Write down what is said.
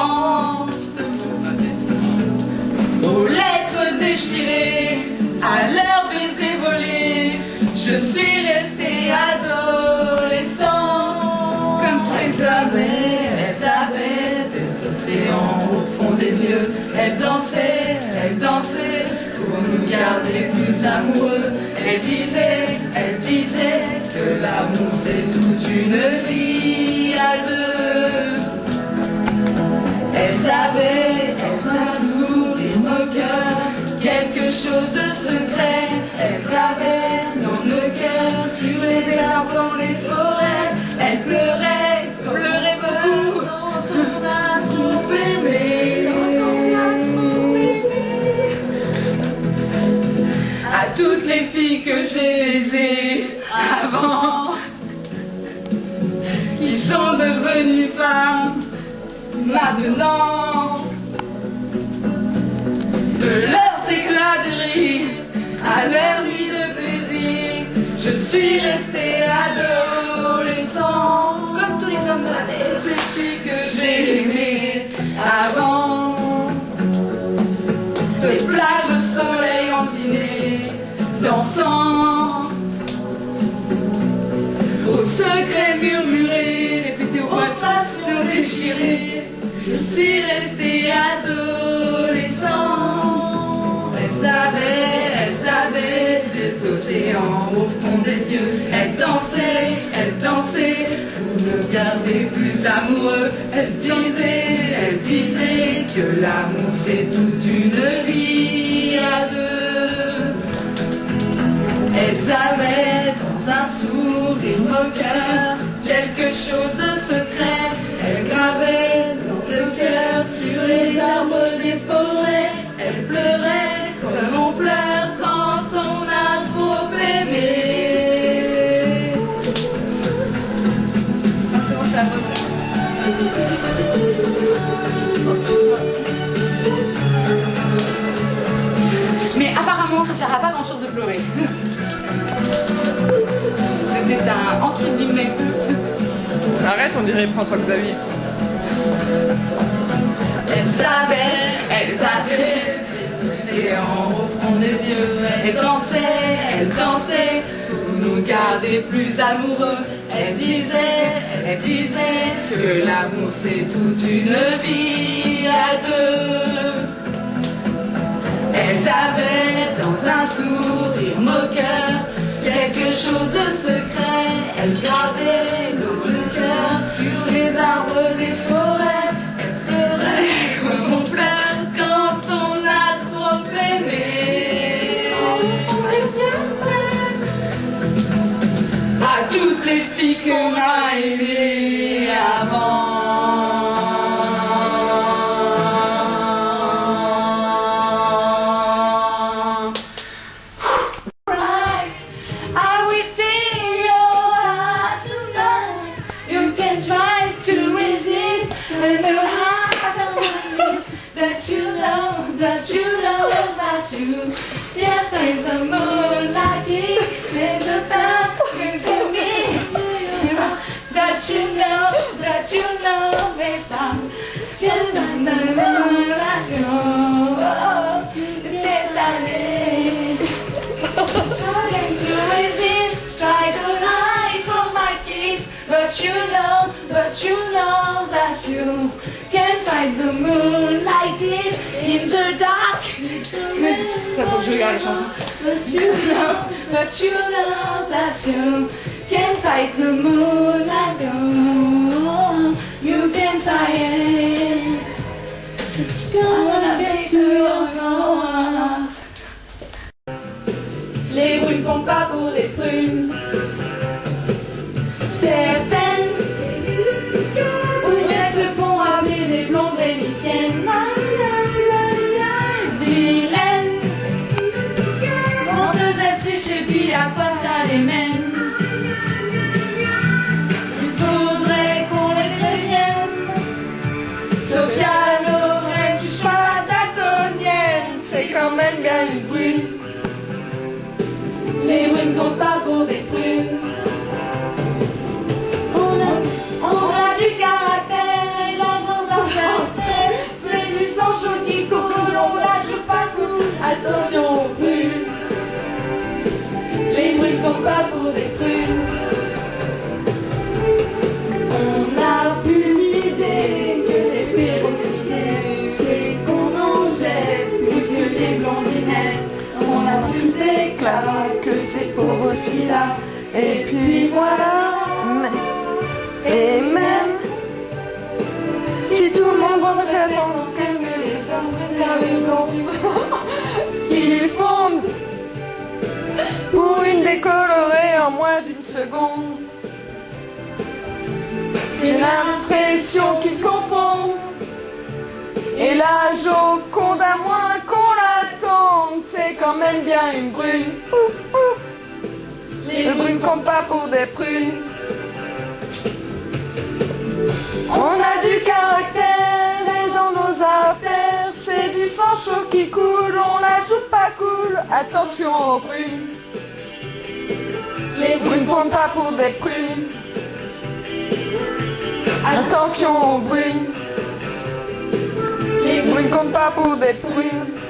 France. Aux lettres déchirées, à leurs baisers volés, je suis restée adolescent. Comme tous les hommes, elle avait des océans au fond des yeux. Elle dansait pour nous garder plus amoureux. Elle disait que l'amour c'est toute une vie à deux. Elle avait un sourire moqueur, quelque chose de secret. Elle gravait dans nos cœurs, sur les arbres, dans les forêts. Elle pleurait beaucoup, quand on a trop aimé. À toutes les filles que j'ai aimées avant, qui sont devenues femmes maintenant, de leurs éclats de rire à leur nuit de plaisir, je suis restée adolescent, comme tous les hommes de la terre. Ces filles que j'ai aimées avant, des plages au soleil en dîner, dansant aux secrets murmurés, répétés au voix de déchirés. Je suis restée adolescent. Elle savait des océans au fond des yeux. Elle dansait pour nous garder plus amoureux. Elle disait que l'amour c'est toute une vie à deux. Elle avait dans un sourire moqueur quelque chose de secret. Elle gravait dans le cœur sur les arbres des forêts. Elle pleurait comme on pleure quand on a trop aimé. Non, c'est bon, c'est la bonne. Mais apparemment, ça ne sert à pas grand chose de pleurer. C'était un entre guillemets. Arrête, on dirait François Xavier. Elle savait des océans au fond des yeux. Elle dansait pour nous garder plus amoureux. Elle disait que l'amour c'est toute une vie à deux. Elle avait dans un sourire moqueur quelque chose de secret. Elle gravait dans le cœur sur les arbres des forêts. Elle pleurait comme on pleure quand on a trop aimé. À toutes les filles qu'on a aimées avant. Yes, in the moonlight, in the dark, in the me, that you know, this song. Yes, in the moonlight, it's trying to resist, try to hide from my kiss, but you know that you can't find the moonlight in the dark. Ça faut que je regarde les chansons. But you know that you can't fight the moonlight. You can fight it. I wanna get to your heart. Les brunes font pas pour les prunes. Certaines ouvrettes se font appeler des blondes vénitiennes. À quoi ça les mène? Il faudrait qu'on les prévienne. Sophia Loren, tu sois daltonienne, c'est quand même bien une brune. Les brunes comptent pas pour des prunes. On a du caractère et la grande affaire. Dalila. Et puis voilà. Et même si tout le monde voudrait tant que les hommes qu'ils fondent pour une décolorée en moins d'une seconde. J'ai l'impression qu'ils confondent. Et la Joconde à moins qu'on l'attende, c'est quand même bien une brune. Les brunes comptent pas pour des prunes. On a du caractère et dans nos affaires, c'est du sang chaud qui coule, on la joue pas cool. Attention aux brunes. Les brunes comptent pas pour des prunes. Attention aux brunes. Les brunes comptent pas pour des prunes.